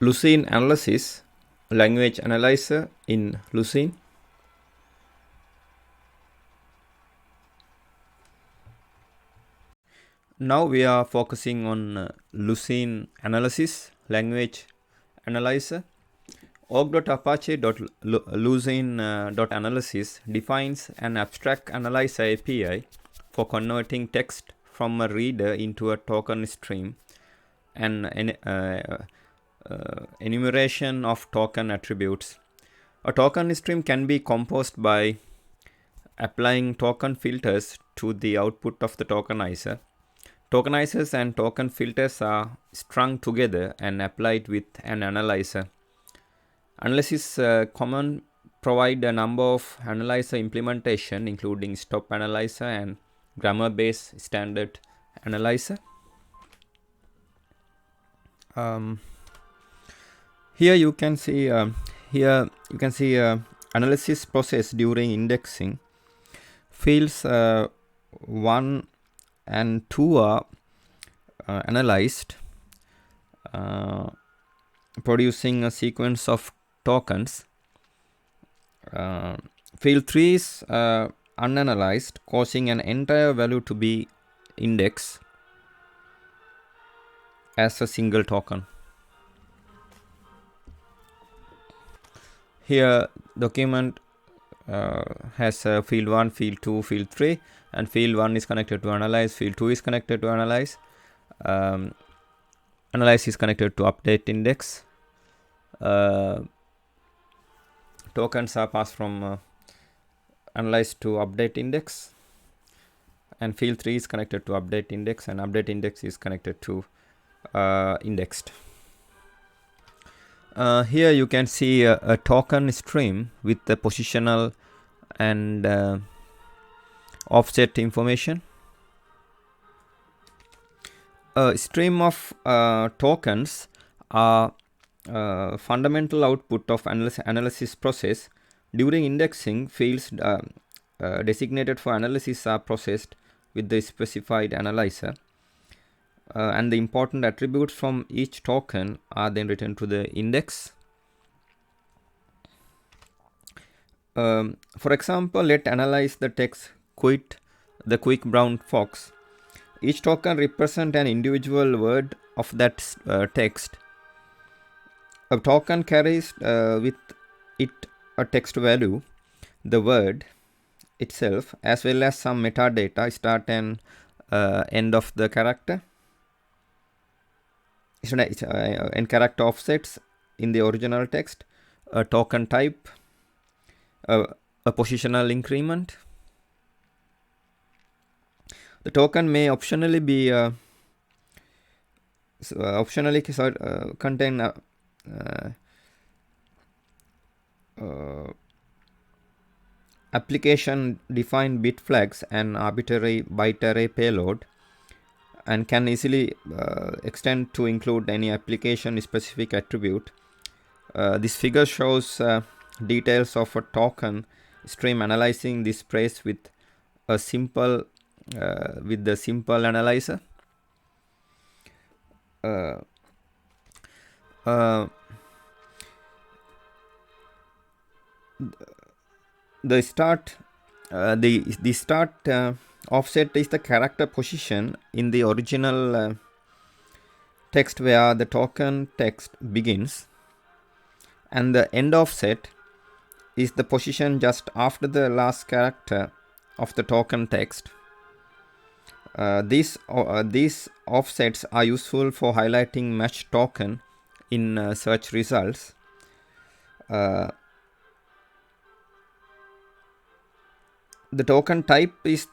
Lucene analysis, language analyzer in Lucene. Now we are focusing on Lucene analysis, language analyzer. org.apache.lucene.analysis defines an abstract analyzer API for converting text from a reader into a token stream and enumeration of token attributes. A token stream can be composed by applying token filters to the output of the tokenizer. Tokenizers and token filters are strung together and applied with an analyzer. Analysis common provide a number of analyzer implementation, including stop analyzer and grammar-based standard analyzer. Here you can see analysis process during indexing. Fields 1 and 2 are analyzed, producing a sequence of tokens. Field 3 is unanalyzed, causing an entire value to be indexed as a single token. Here document has field 1, field 2, field 3, and field 1 is connected to analyze, field 2 is connected to analyze, analyze is connected to update index. Tokens are passed from analyze to update index, and field 3 is connected to update index, and update index is connected to indexed. Here you can see a token stream with the positional and offset information. A stream of tokens are fundamental output of analysis process. During indexing, fields designated for analysis are processed with the specified analyzer. And the important attributes from each token are then written to the index. For example, let's analyze the text quit the quick brown fox. Each token represents an individual word of that text. A token carries with it a text value, the word itself, as well as some metadata, start and end of the character. And character offsets in the original text, a token type, a positional increment. The token may optionally be contain application defined bit flags and arbitrary byte array payload, and can easily extend to include any application specific attribute. This figure shows details of a token stream analyzing this phrase with a simple analyzer. The start offset is the character position in the original text where the token text begins, and the end offset is the position just after the last character of the token text. These offsets are useful for highlighting matched token in search results. The token type is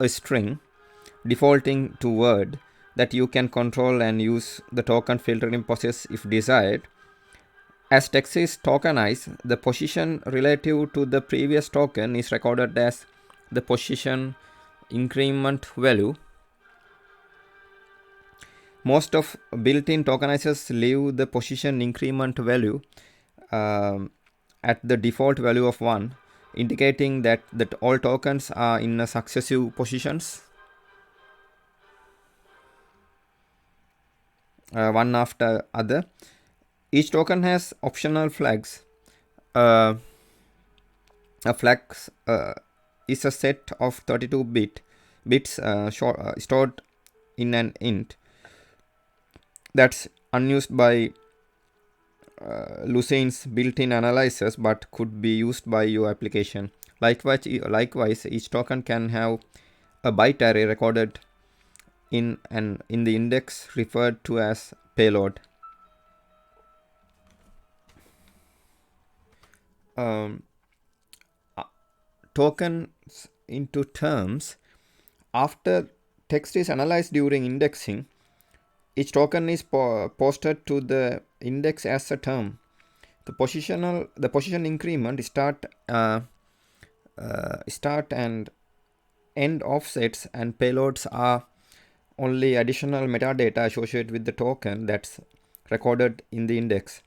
a string defaulting to word that you can control and use the token filtering process if desired. As text is tokenized, the position relative to the previous token is recorded as the position increment value. Most of built-in tokenizers leave the position increment value at the default value of 1, indicating that all tokens are in successive positions, one after other. Each token has optional flags. Uh, a flag is a set of 32 bits stored in an int that's unused by Lucene's built-in analyzers but could be used by your application. Likewise, each token can have a byte array recorded in the index referred to as payload. Tokens into terms. After text is analyzed during indexing, each token is posted to the index as a term. The position increment start and end offsets and payloads are only additional metadata associated with the token that's recorded in the index.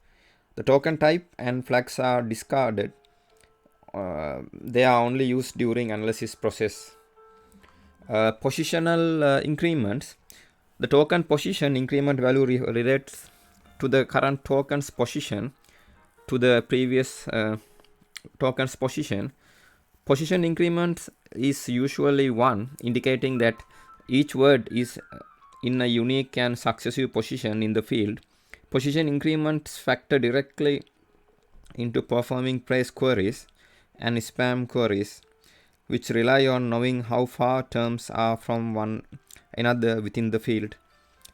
The token type and flags are discarded. They are only used during analysis process. Positional increments. The token position increment value relates to the current token's position to the previous token's position. Position increment is usually 1, indicating that each word is in a unique and successive position in the field. Position increments factor directly into performing praise queries and spam queries, which rely on knowing how far terms are from one another within the field.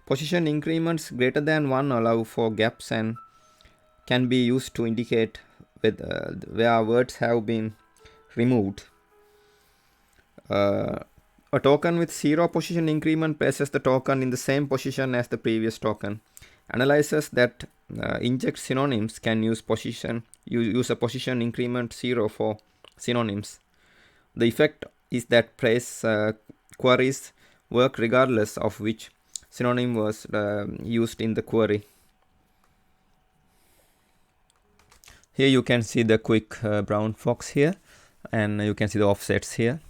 Position increments greater than 1 allow for gaps and can be used to indicate where words have been removed. A token with 0 position increment places the token in the same position as the previous token. Analyzers that inject synonyms can use a position increment 0 for synonyms. The effect is that praise queries work regardless of which synonym was used in the query. Here you can see the quick brown fox here, and you can see the offsets here,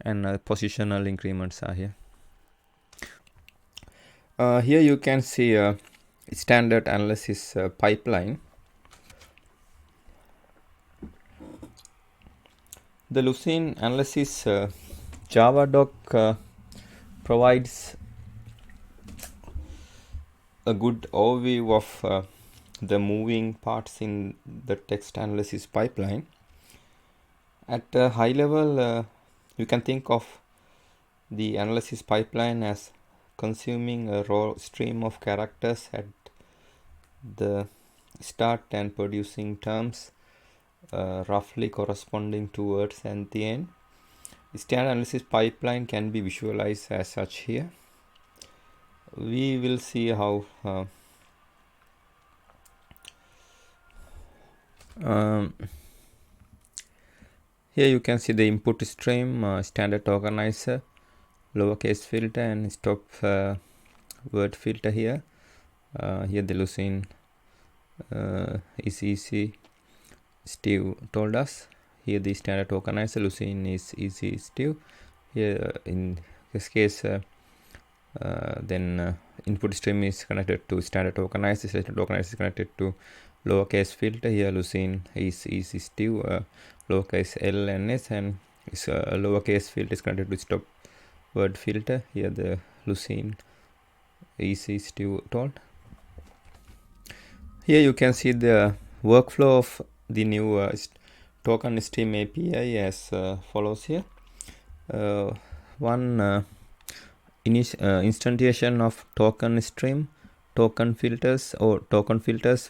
and positional increments are here. Here you can see a standard analysis pipeline. The Lucene analysis Java doc provides a good overview of the moving parts in the text analysis pipeline. At a high level, you can think of the analysis pipeline as consuming a raw stream of characters at the start and producing terms roughly corresponding to words at the end. The standard analysis pipeline can be visualized as such here. We will see how here you can see the input stream, standard tokenizer, lowercase filter, and stop word filter here. Here the Lucene is easy, Steve told us. Here the standard tokenizer, Lucene is easy, Steve. Here in this case, then input stream is connected to standard tokenizer. Standard tokenizer is connected to lowercase filter. Here Lucene is easy, Steve, lowercase L and S, and lowercase filter is connected to stop word filter. Here the Lucene easy, Steve told. Here you can see the workflow of the new token stream API as follows here. One instantiation of token stream, token filters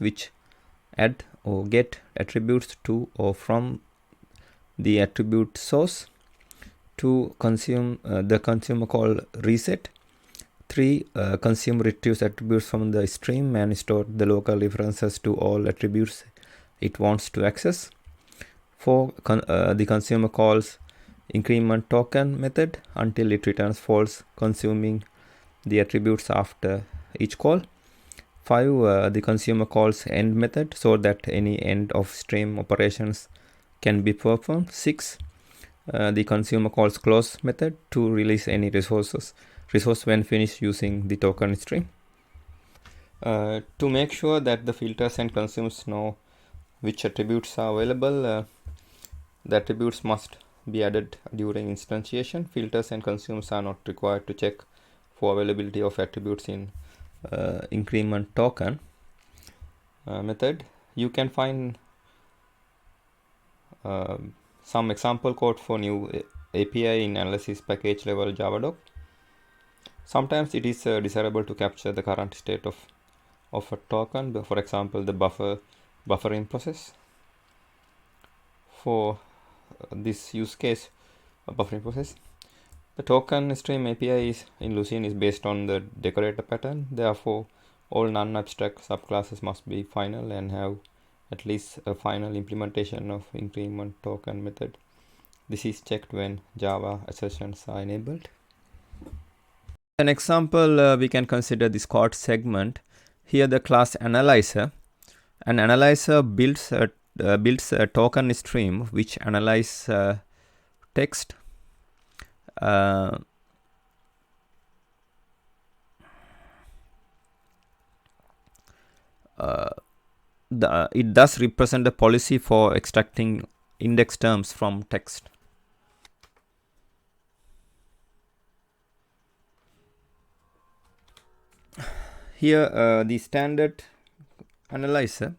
which add or get attributes to or from the attribute source. To consume the consumer call reset. 3. Consume retrieves attributes from the stream and store the local references to all attributes it wants to access. 4. The consumer calls increment token method until it returns false, consuming the attributes after each call. 5. The consumer calls end method so that any end of stream operations can be performed. 6. The consumer calls close method to release any resource when finished using the token stream. To make sure that the filters and consumers know which attributes are available, the attributes must be added during instantiation. Filters and consumers are not required to check for availability of attributes in increment token method. You can find some example code for new API in analysis package level Java doc. Sometimes it is desirable to capture the current state of a token, for example the buffering process. For this use case, a buffering process, the token stream API in Lucene is based on the decorator pattern. Therefore, all non-abstract subclasses must be final and have at least a final implementation of increment token method. This is checked when Java assertions are enabled. An example, we can consider this code segment. Here the class analyzer. An analyzer builds a token stream which analyze text. It does represent a policy for extracting index terms from text. Here the standard analyzer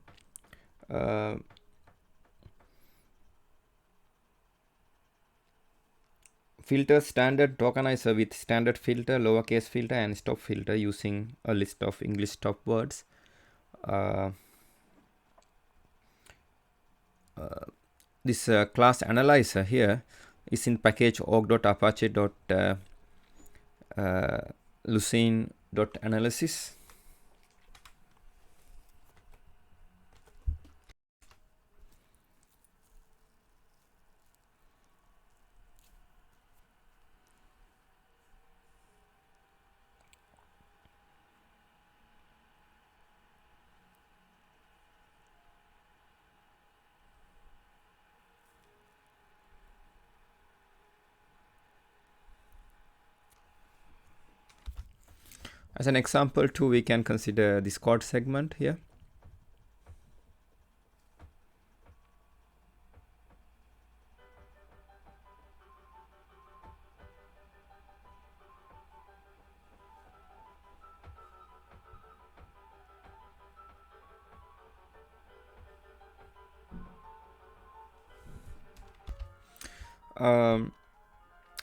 filters standard tokenizer with standard filter, lowercase filter and stop filter using a list of English stop words. This class analyzer here is in package org.apache.lucene.analysis. As an example too, we can consider this code segment here.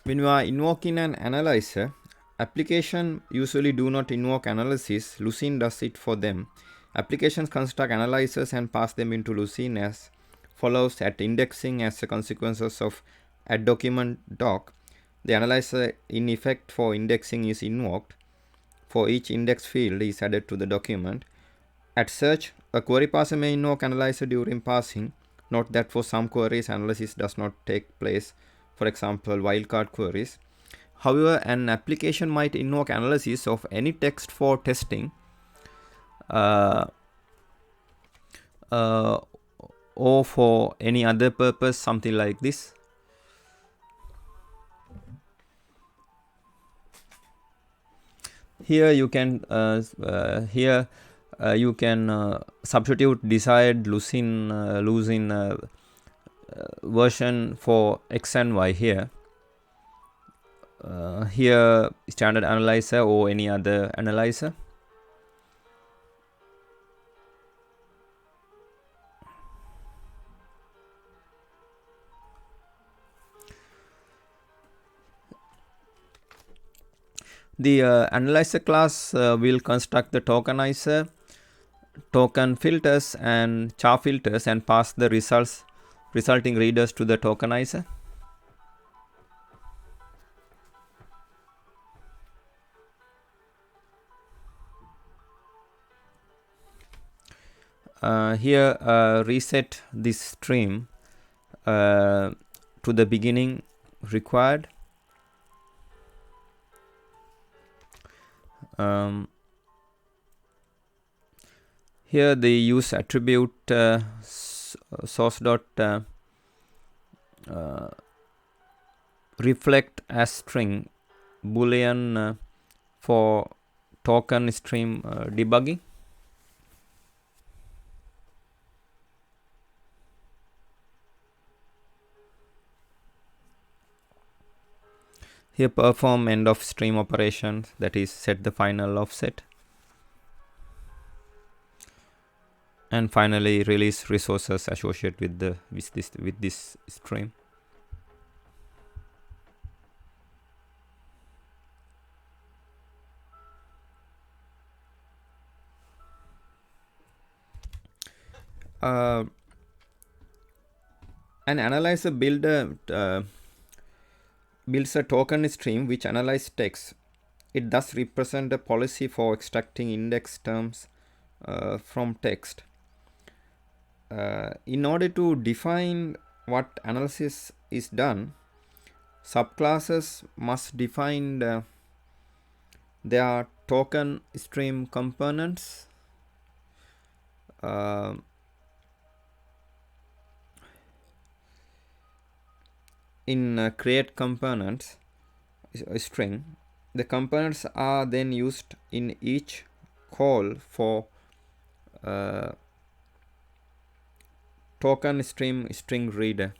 When you are invoking an analyzer, application usually do not invoke analysis. Lucene does it for them. Applications construct analyzers and pass them into Lucene as follows. At indexing as a consequences of add document doc, the analyzer in effect for indexing is invoked. For each index field is added to the document. At search, a query parser may invoke analyzer during parsing. Note that for some queries, analysis does not take place. For example, wildcard queries. However, an application might invoke analysis of any text for testing or for any other purpose, something like this. Here you can substitute desired Lucene version for X and Y here. Here standard analyzer or any other analyzer. The analyzer class will construct the tokenizer, token filters and char filters and pass the resulting readers to the tokenizer. Here reset this stream to the beginning required. Here they use attribute source dot reflect as string boolean for token stream debugging. Here perform end of stream operations, that is set the final offset, and finally release resources associated with this stream. An analyzer builds a token stream which analyzes text. It thus represents a policy for extracting index terms from text. In order to define what analysis is done, subclasses must define their token stream components. In create components string, the components are then used in each call for token stream string reader.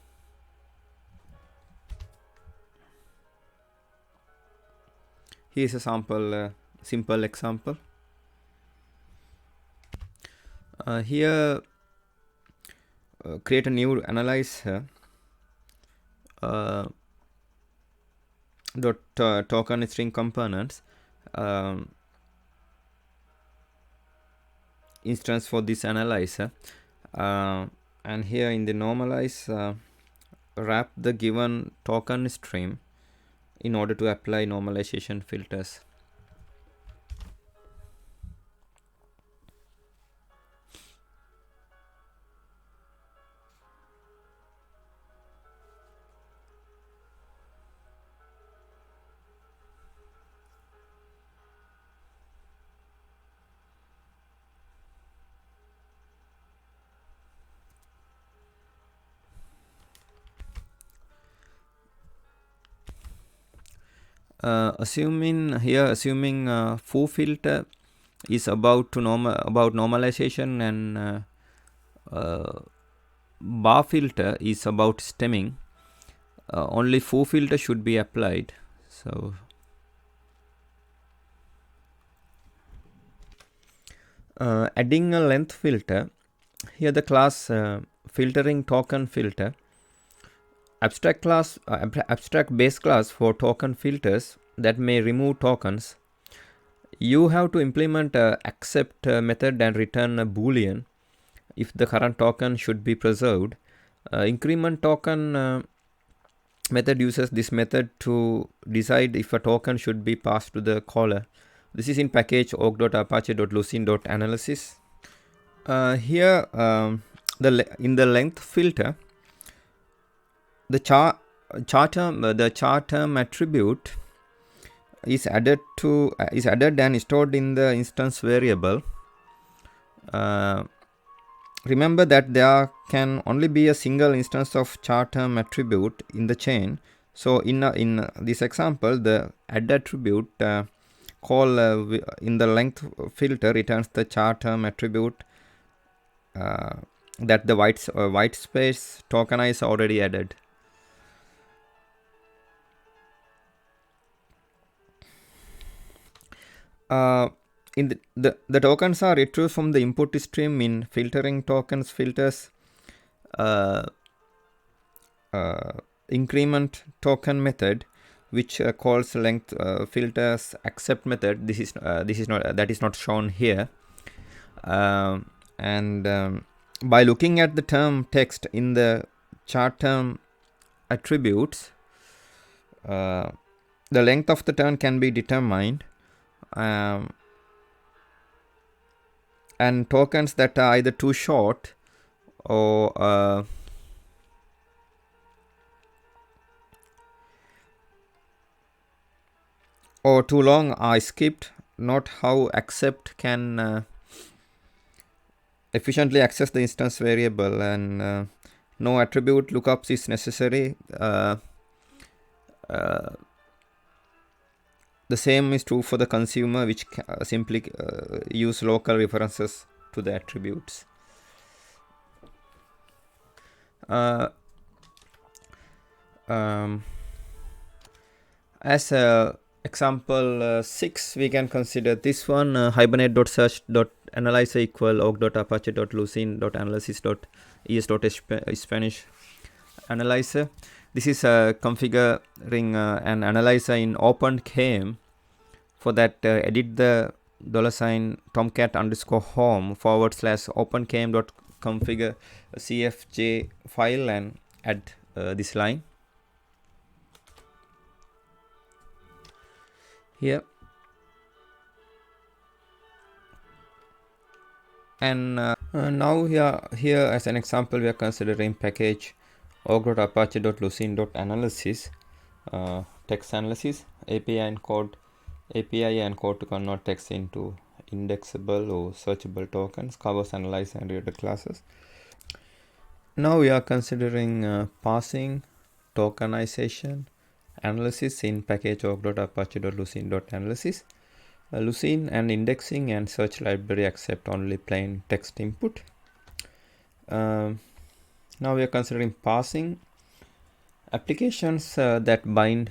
Here is a sample, simple example. Here create a new analyzer token string components instance for this analyzer, and here in the normalize wrap the given token stream in order to apply normalization filters. Assuming foo filter is about normalization and bar filter is about stemming, only foo filter should be applied. So adding a length filter, here the class filtering token filter, abstract base class for token filters that may remove tokens. You have to implement a accept method and return a boolean if the current token should be preserved. Increment token method uses this method to decide if a token should be passed to the caller. This is in package org.apache.lucene.analysis. Here in the length filter, the char term attribute is added and stored in the instance variable. Remember that there can only be a single instance of char term attribute in the chain. So in this example, the add attribute call in the length filter returns the char term attribute that the white space tokenize already added. In the tokens are retrieved from the input stream in filtering tokens filters increment token method, which calls length filters accept method. That is not shown here. And by looking at the term text in the char term attributes, the length of the turn can be determined, and tokens that are either too short or too long are skipped. Note how accept can efficiently access the instance variable, and no attribute lookups is necessary. The same is true for the consumer, which simply use local references to the attributes. As example 6, we can consider this one, hibernate.search.analyzer equal org.apache.lucene.analysis.es.spanish analyzer. This is configuring an analyzer in OpenKM. For that, edit the $tomcat underscore home /openkm.configure cfj file and add this line here. And now here as an example, we are considering package org.apache.lucene.analysis text analysis API and code to convert text into indexable or searchable tokens, covers, analyze, and reader classes. Now we are considering parsing, tokenization, analysis in package org.apache.lucene.analysis. Lucene and indexing and search library accept only plain text input. Now we are considering parsing. Applications that build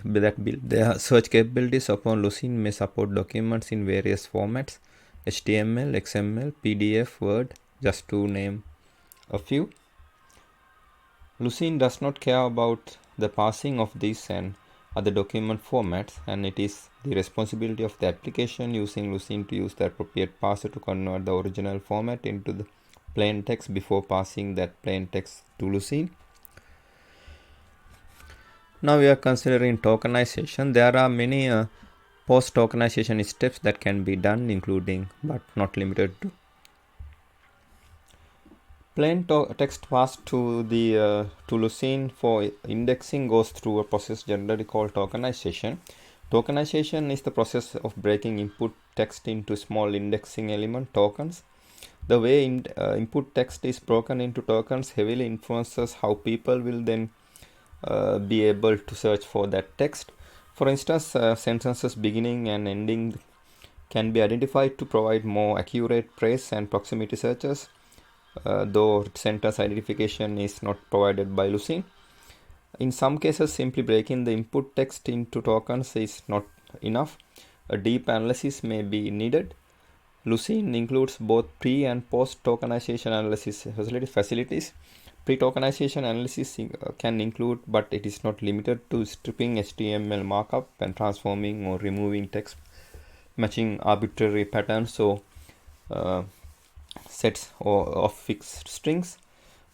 their search capabilities upon Lucene may support documents in various formats: HTML, XML, PDF, Word, just to name a few. Lucene does not care about the parsing of these and other document formats, and it is the responsibility of the application using Lucene to use the appropriate parser to convert the original format into the plain text before passing that plain text to Lucene. Now we are considering tokenization. There are many post-tokenization steps that can be done, including but not limited to plain text passed to the to Lucene for indexing goes through a process generally called tokenization. Tokenization is the process of breaking input text into small indexing element tokens. The way input text is broken into tokens heavily influences how people will then be able to search for that text. For instance, sentences beginning and ending can be identified to provide more accurate praise and proximity searches, though sentence identification is not provided by Lucene. In some cases, simply breaking the input text into tokens is not enough. A deep analysis may be needed. Lucene includes both pre- and post-tokenization analysis facilities. Pre-tokenization analysis can include, but it is not limited to, stripping HTML markup and transforming or removing text, matching arbitrary patterns or sets of fixed strings.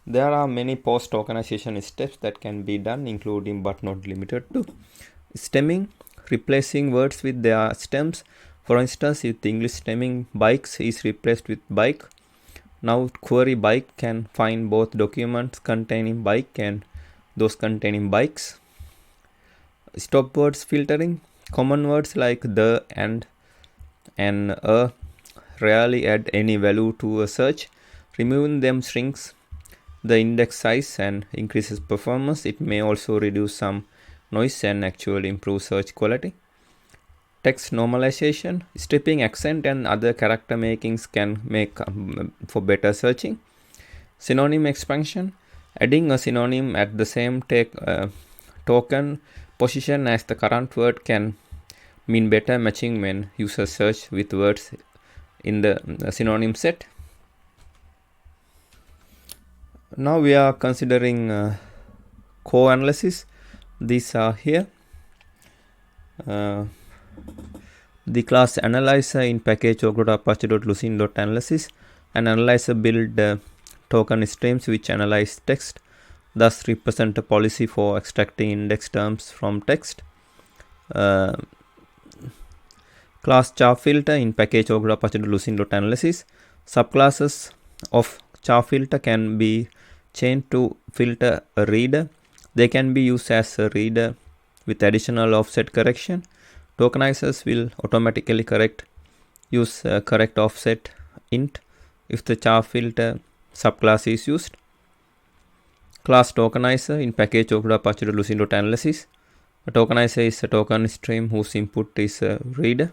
There are many post-tokenization steps that can be done, including but not limited to stemming, replacing words with their stems. For instance, if the English stemming bikes is replaced with bike, now query bike can find both documents containing bike and those containing bikes. Stop words filtering. Common words like the and rarely add any value to a search. Removing them shrinks the index size and increases performance. It may also reduce some noise and actually improve search quality. Text normalization. Stripping accent and other character makings can make for better searching. Synonym expansion. Adding a synonym at the same token position as the current word can mean better matching when users search with words in the synonym set. Now we are considering co-analysis. These are here. The class analyzer in package org.apache.lucene.analysis. An analyzer build token streams which analyze text, thus represent a policy for extracting index terms from text. Class char filter in package org.apache.lucene.analysis. Subclasses of char filter can be chained to filter a reader. They can be used as a reader with additional offset correction. Tokenizers will automatically use correct offset int if the char filter subclass is used. Class tokenizer in package org.apache.lucene.analysis. A tokenizer is a token stream whose input is a reader.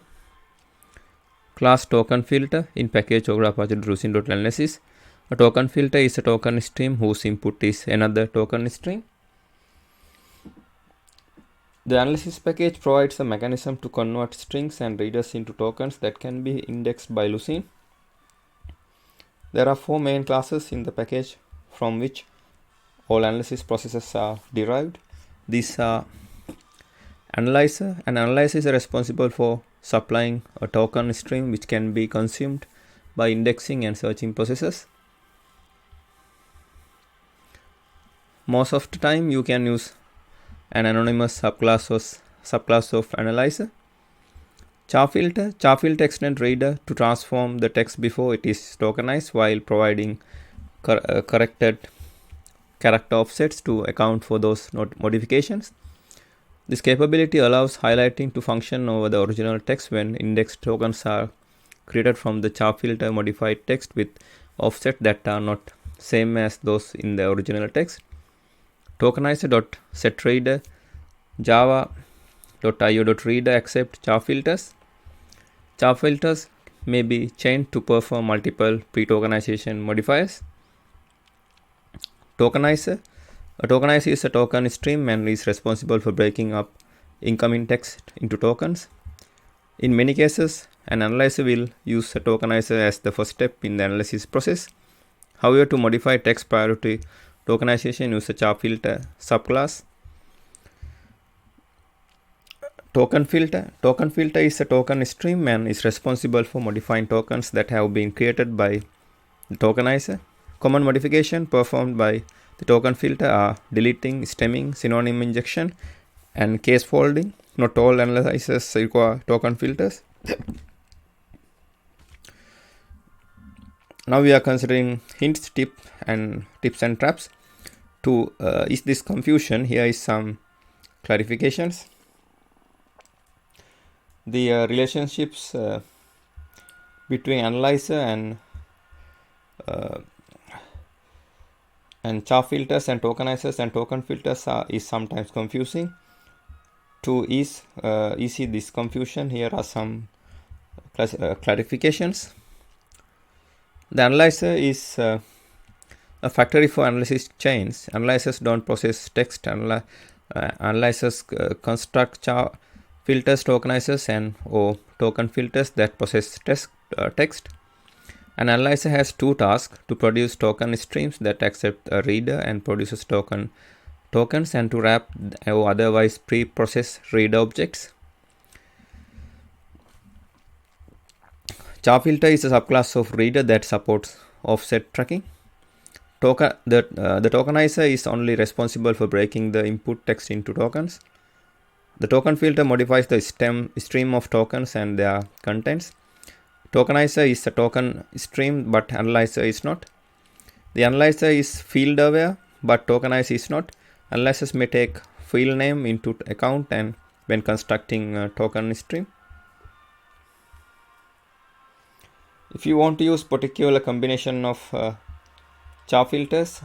Class token filter in package org.apache.lucene.analysis. A token filter is a token stream whose input is another token stream. The analysis package provides a mechanism to convert strings and readers into tokens that can be indexed by Lucene. There are 4 main classes in the package from which all analysis processes are derived. These are analyzer. An analyzer is responsible for supplying a token stream which can be consumed by indexing and searching processes. Most of the time you can use an anonymous subclass of analyzer. Char filter extends reader to transform the text before it is tokenized while providing corrected character offsets to account for those modifications. This capability allows highlighting to function over the original text when indexed tokens are created from the char filter modified text with offsets that are not same as those in the original text. Tokenizer.setReader java.io.reader accept char filters. Char filters may be chained to perform multiple pre-tokenization modifiers. Tokenizer. A tokenizer is a token stream and is responsible for breaking up incoming text into tokens. In many cases, an analyzer will use a tokenizer as the first step in the analysis process. However, to modify text prior to tokenization, use a char filter subclass. Token filter. Token filter is a token stream and is responsible for modifying tokens that have been created by the tokenizer. Common modification performed by the token filter are deleting, stemming, synonym injection, and case folding. Not all analyzers require token filters. Now we are considering hints, tips and traps. To ease this confusion, here is some clarifications. The relationships between analyzer and char filters and tokenizers and token filters is sometimes confusing. To ease this confusion, here are some clarifications. The analyzer is a factory for analysis chains. Analyzers don't process text. Analyzers construct char filters, tokenizers or token filters that process text. An analyzer has 2 tasks: to produce token streams that accept a reader and produces tokens, and to wrap or otherwise pre-process reader objects. Char filter is a subclass of reader that supports offset tracking. The tokenizer is only responsible for breaking the input text into tokens. The token filter modifies the stream of tokens and their contents. Tokenizer is a token stream, but analyzer is not. The analyzer is field aware, but tokenizer is not. Analyzers may take field name into account and when constructing a token stream. If you want to use particular combination of char filters,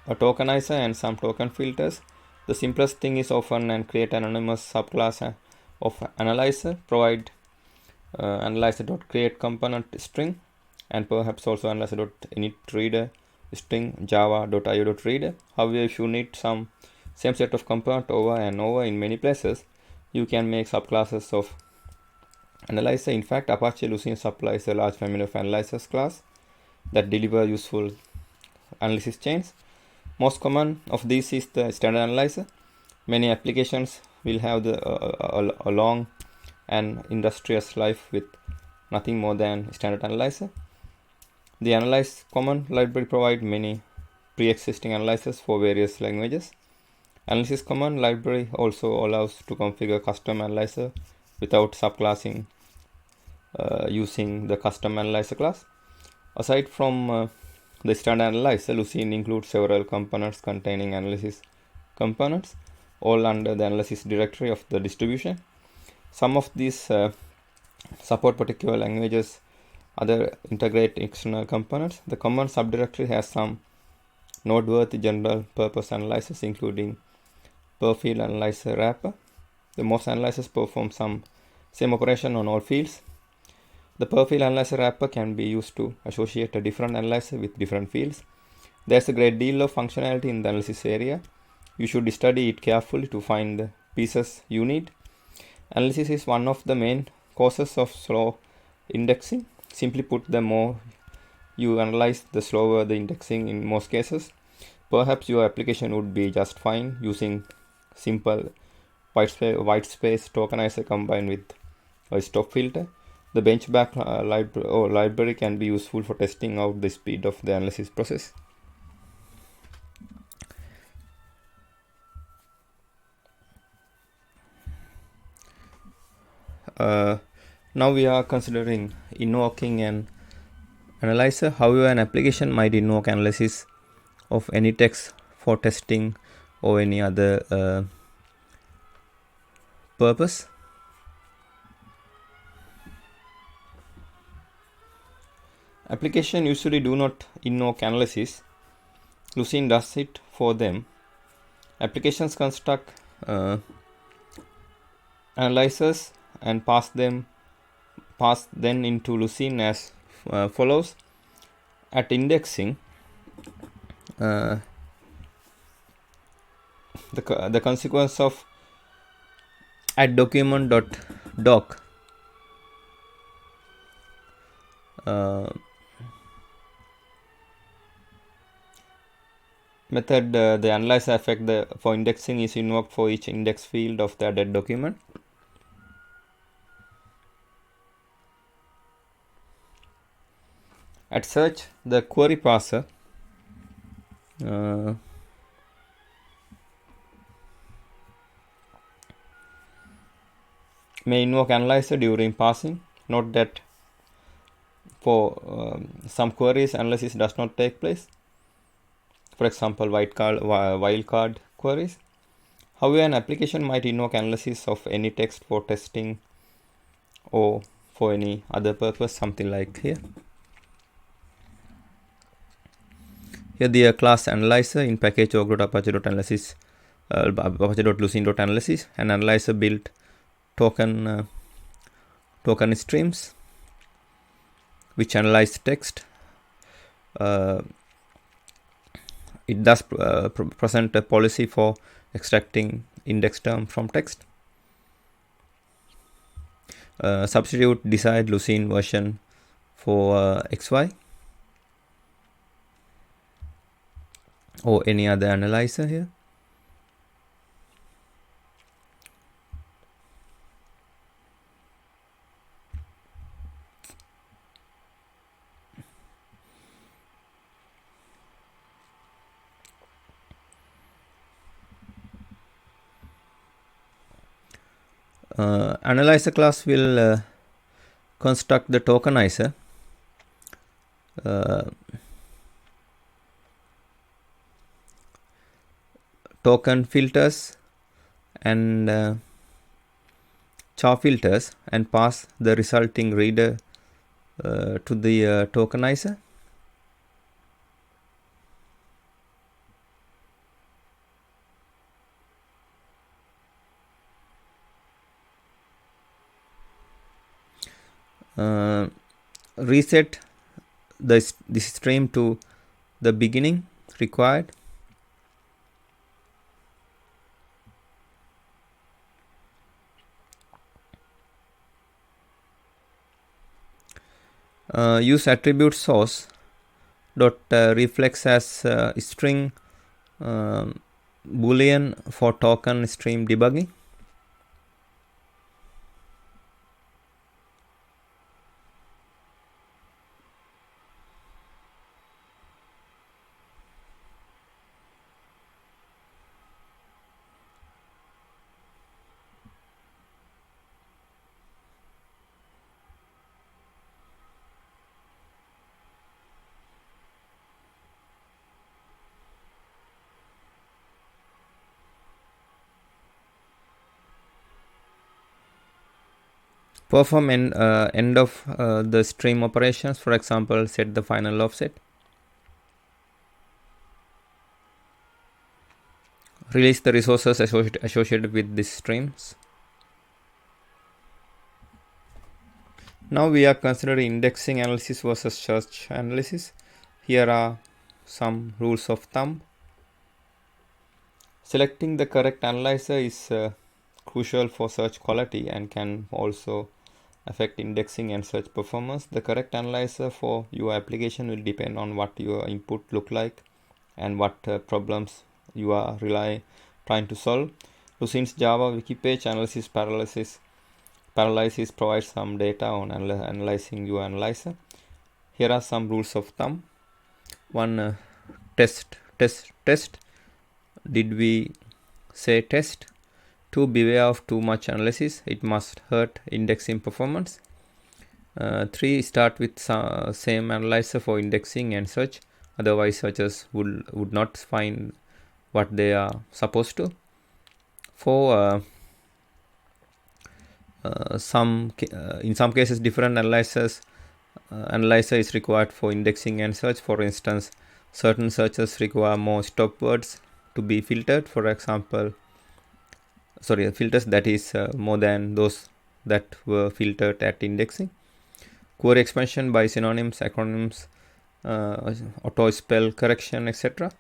a tokenizer and some token filters, the simplest thing is often and create an anonymous subclass of analyzer, provide analyzer.create component string, and perhaps also analyzer.initReader string java.io.reader. However, if you need some same set of component over and over in many places, you can make subclasses of analyzer. In fact, Apache Lucene supplies a large family of analyzers class that deliver useful analysis chains. Most common of these is the standard analyzer. Many applications will have a long and industrious life with nothing more than standard analyzer. The Analyze Common library provides many pre-existing analyzers for various languages. Analysis Common library also allows to configure custom analyzer without subclassing using the custom analyzer class. Aside from the standard analyzer, Lucene includes several components containing analysis components, all under the analysis directory of the distribution. Some of these support particular languages, other integrate external components. The common subdirectory has some noteworthy general purpose analyzers, including per field analyzer wrapper. The most analyzers perform some same operation on all fields. The per field analyzer wrapper can be used to associate a different analyzer with different fields. There's a great deal of functionality in the analysis area. You should study it carefully to find the pieces you need. Analysis is one of the main causes of slow indexing. Simply put, the more you analyze, the slower the indexing in most cases. Perhaps your application would be just fine using simple white space tokenizer combined with a stop filter. The benchmark library can be useful for testing out the speed of the analysis process. Now we are considering invoking an analyzer. However, an application might invoke analysis of any text for testing or any other purpose. Application usually do not invoke analysis. Lucene does it for them. Applications construct analyzers and pass then into Lucene as follows. At indexing, the consequence of at document.doc method, the analyzer effect for indexing is invoked for each index field of the added document. At search, the query parser may invoke analyzer during parsing. Note that for some queries, analysis does not take place. For example, wildcard queries. However, an application might invoke analysis of any text for testing or for any other purpose, something like here. Here the class analyzer in package org.apache.analysis, apache.lucene.analysis, an analyzer built token streams which analyze text. It does present a policy for extracting index term from text. Substitute desired Lucene version for XY or any other analyzer here. Analyzer class will construct the tokenizer token filters and char filters and pass the resulting reader to the tokenizer. Reset this stream to the beginning required. Use attribute source dot reflex as string boolean for token stream debugging. Perform end of the stream operations. For example, set the final offset. Release the resources associated with these streams. Now we are considering indexing analysis versus search analysis. Here are some rules of thumb. Selecting the correct analyzer is crucial for search quality and can also affect indexing and search performance. The correct analyzer for your application will depend on what your input look like and what problems you are trying to solve. Lucene's Java wiki page analysis paralysis provides some data on analyzing your analyzer. Here are some rules of thumb. One, test. Did we say test? 2, beware of too much analysis. It must hurt indexing performance. 3, start with same analyzer for indexing and search. Otherwise, searchers would not find what they are supposed to. 4, in some cases, different analyzer is required for indexing and search. For instance, certain searches require more stop words to be filtered. For example, filters that is more than those that were filtered at indexing. Query expansion by synonyms, acronyms, auto spell correction, etc.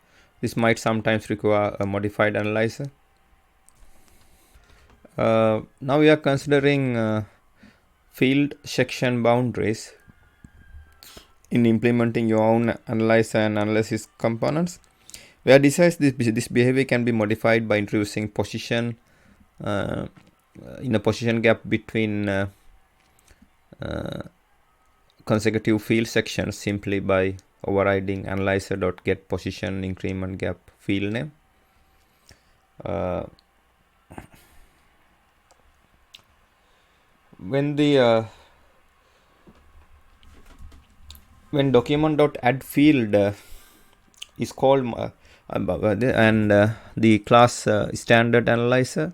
This might sometimes require a modified analyzer. Now we are considering field section boundaries in implementing your own analyzer and analysis components. Where decides this behavior can be modified by introducing position in a position gap between consecutive field sections simply by overriding analyzer.getPosition increment gap field name. When document.add field is called and the class standard analyzer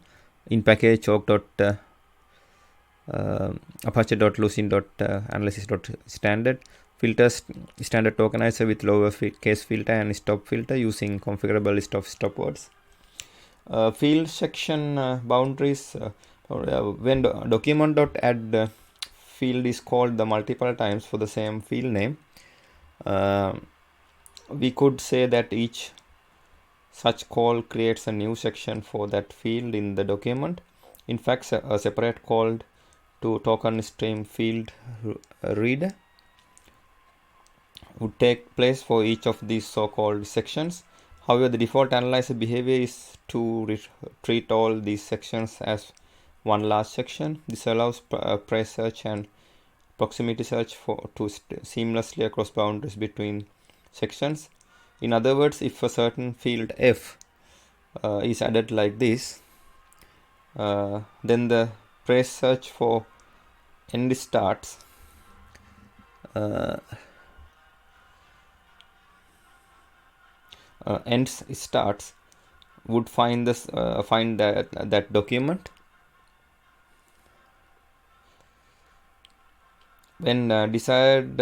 in package apache.lucene.analysis.standard filters standard tokenizer with lower case filter and stop filter using configurable list of stop words. Field section boundaries when document.add field is called the multiple times for the same field name, we could say that each such call creates a new section for that field in the document. In fact, a separate call to token stream field reader would take place for each of these so-called sections. However, the default analyzer behavior is to treat all these sections as one large section. This allows price search and proximity search to seamlessly across boundaries between sections. In other words, if a certain field F is added like this, then the price search for end starts would find that document. When desired,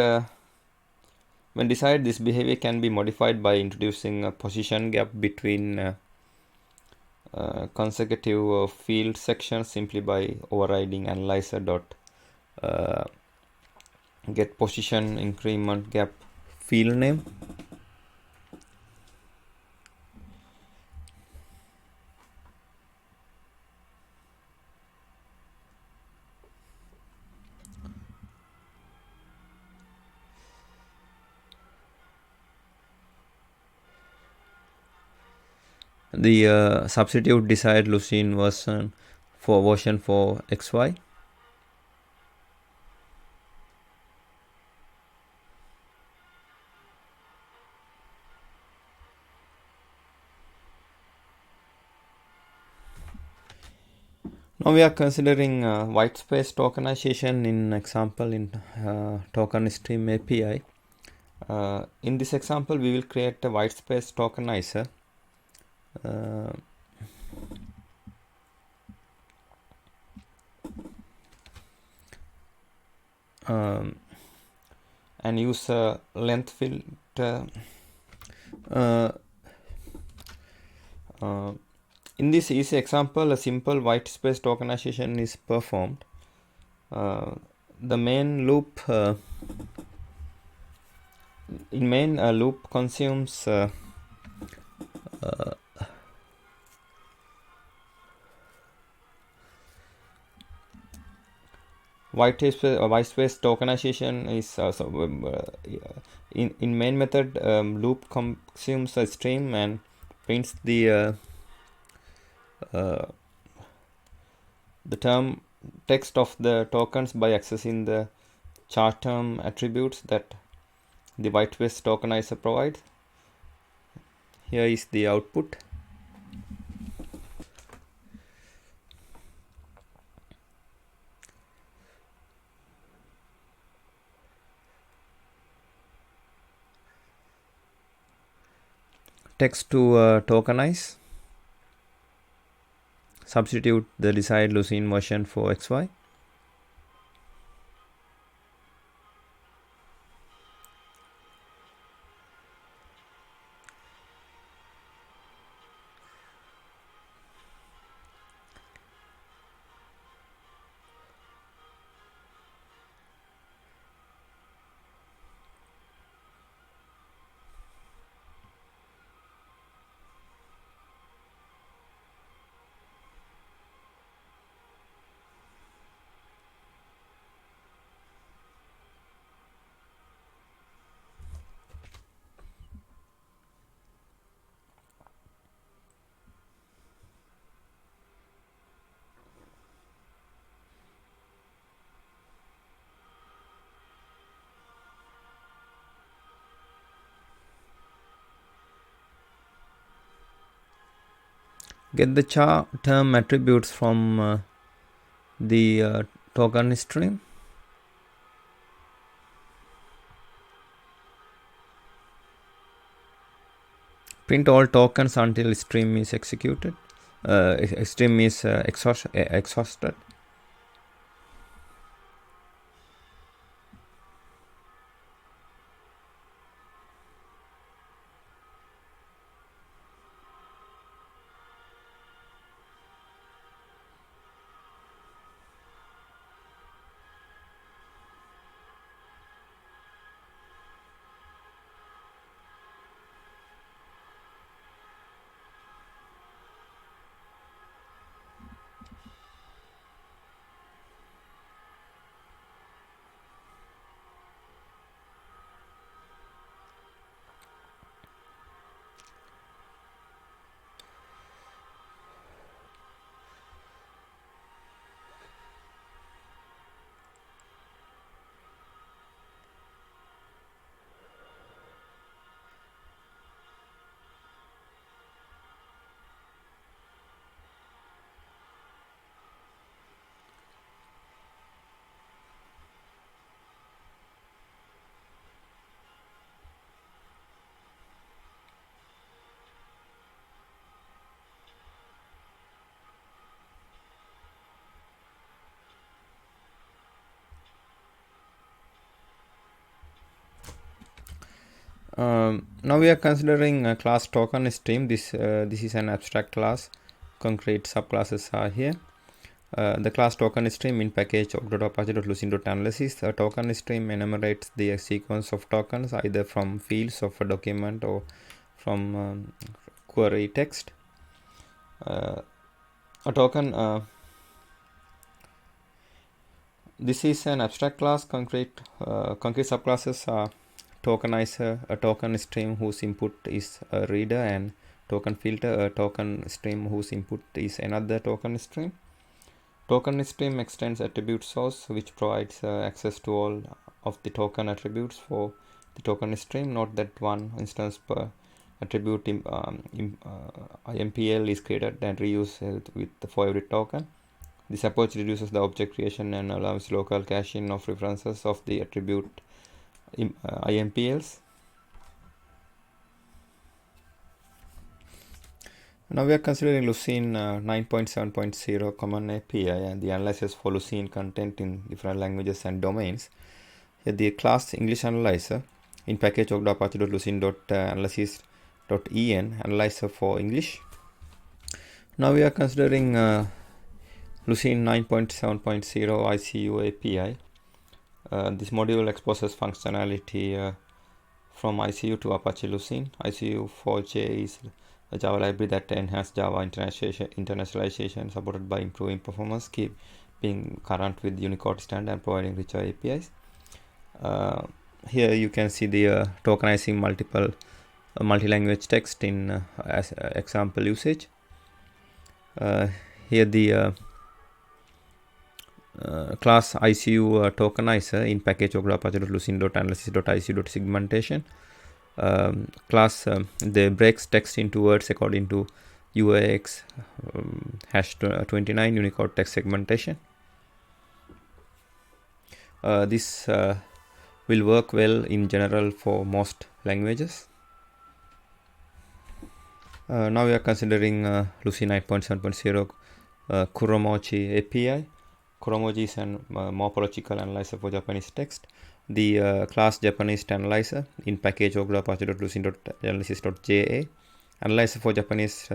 this behavior can be modified by introducing a position gap between consecutive field sections simply by overriding analyzer.get position increment gap field name. The substitute desired Lucene version for XY. Now we are considering white space tokenization in example in token stream API. In this example, we will create a white space tokenizer. And use a length filter. In this easy example, a simple white space tokenization is performed. The main loop loop consumes white space tokenization is in main method. Loop consumes a stream and prints the term text of the tokens by accessing the char term attributes that the white space tokenizer provides. Here is the output. Text to tokenize. Substitute the desired Lucene version for XY. Get the char term attributes from the token stream. Print all tokens until stream is executed. Stream is exhausted. Now we are considering a class token stream. This is an abstract class. Concrete subclasses are here. The class token stream in package of.apache.lucene.analysis. A token stream enumerates the sequence of tokens either from fields of a document or from query text. A token. This is an abstract class. Concrete subclasses are tokenizer, a token stream whose input is a reader, and token filter, a token stream whose input is another token stream. Token stream extends attribute source, which provides access to all of the token attributes for the token stream. Note that one instance per attribute IMPL is created and reused for every token. This approach reduces the object creation and allows local caching of references of the attribute IMPLs. Now we are considering Lucene 9.7.0 Common API and the analysis for Lucene content in different languages and domains. Here the class English Analyzer in package apache.lucene.analysis.en analyzer for English. Now we are considering Lucene 9.7.0 ICU API. This module exposes functionality from ICU to Apache Lucene. ICU4J is a Java library that enhances Java internationalization supported by improving performance, keep being current with Unicode standard and providing richer APIs. Here you can see the tokenizing multi-language text in as example usage. Here the class ICU tokenizer in package Lucene.analysis.icu.segmentation. Class the breaks text into words according to UAX #29 Unicode text segmentation. This will work well in general for most languages. Now we are considering Lucene 9.7.0 Kuromochi API. Kuromochi is an morphological analyzer for Japanese text. The class Japanese analyzer in package Lucene.analysis.ja analyzer for Japanese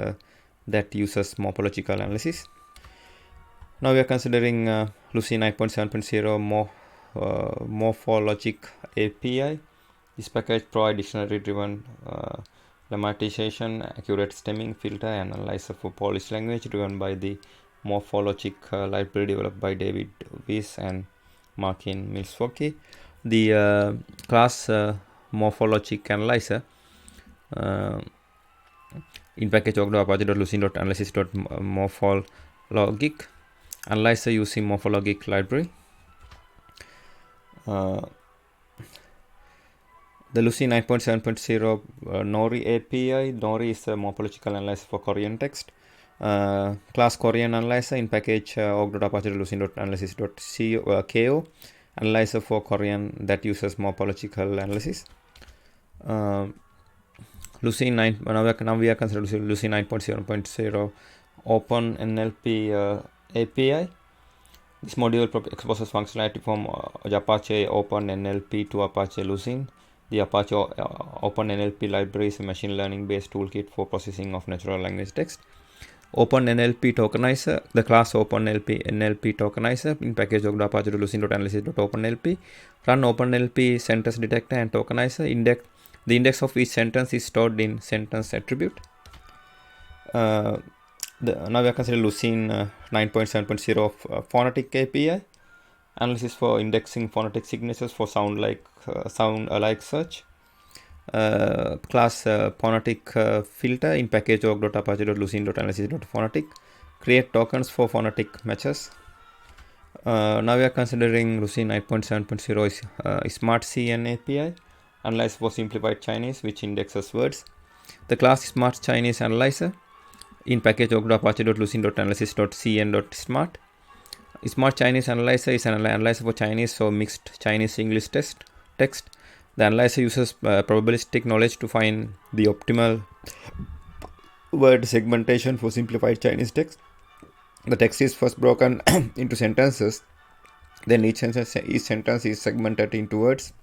that uses morphological analysis. Now we are considering Lucene 9.7.0 morphologic API. This package provides dictionary-driven lemmatization, accurate stemming, filter, and analyzer for Polish language driven by the morphologic library developed by David Weiss and Martin Milswoki. The class morphologic analyzer in package Lucene.analysis.morphologic analyzer using morphologic library. The Lucene 9.7.0 Nori API. Nori is a morphological analyzer for Korean text. Class Korean analyzer in package org.apache.lucene.analysis.ko analyzer for Korean that uses morphological analysis. Lucene 9. Now we are considering Lucene 9.0.0 Open NLP API. This module exposes functionality from Apache Open NLP to Apache Lucene. The Apache Open NLP library is a machine learning based toolkit for processing of natural language text. Open NLP tokenizer. The class Open NLP tokenizer in package Apache.lucene.analysis.openLP run OpenNLP sentence detector and tokenizer. The index of each sentence is stored in sentence attribute. Now we are considering Lucene 9.7.0 phonetic API. Analysis for indexing phonetic signatures for sound alike search. Class phonetic filter in package org.apache.lucene.analysis.phonetic. Create tokens for phonetic matches. Now we are considering Lucene 9.7.0 is Smart CN API. Analyze for simplified Chinese which indexes words. The class Smart Chinese analyzer in package org.apache.lucene.analysis.cn.smart. Smart Chinese analyzer is an analyzer for Chinese or mixed Chinese English text. The analyzer uses probabilistic knowledge to find the optimal word segmentation for simplified Chinese text. The text is first broken into sentences, then each sentence is segmented into words.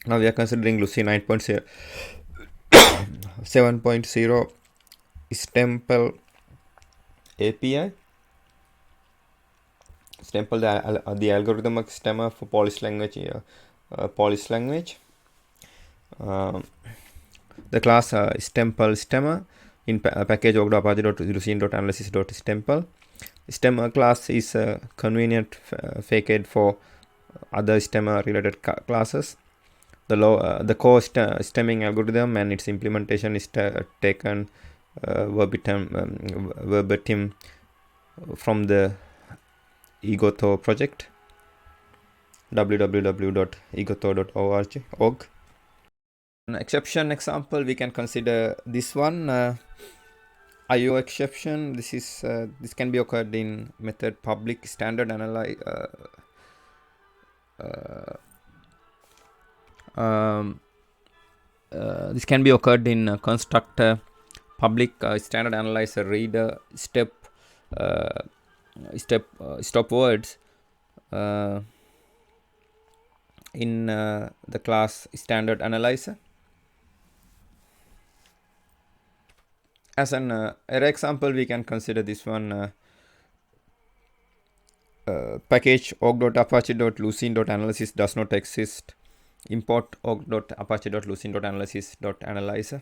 Now we are considering Lucene 9.7.0 Stemple API. Stemple the algorithmic stemmer for Polish language. The class Stemple stemmer in package org.apache.lucene.analysis.stemple. Stemmer class is a convenient facade for other stemmer related classes. The core stemming algorithm and its implementation is taken verbatim from the Egoto project www.egoto.org. An exception example we can consider this one IO exception. This can be occurred in method public standard analyze. This can be occurred in constructor public standard analyzer reader stop words in the class standard analyzer. As an error example, we can consider this one package org.apache.lucene.analysis does not exist. Import org.apache.lucene.analysis.analyzer.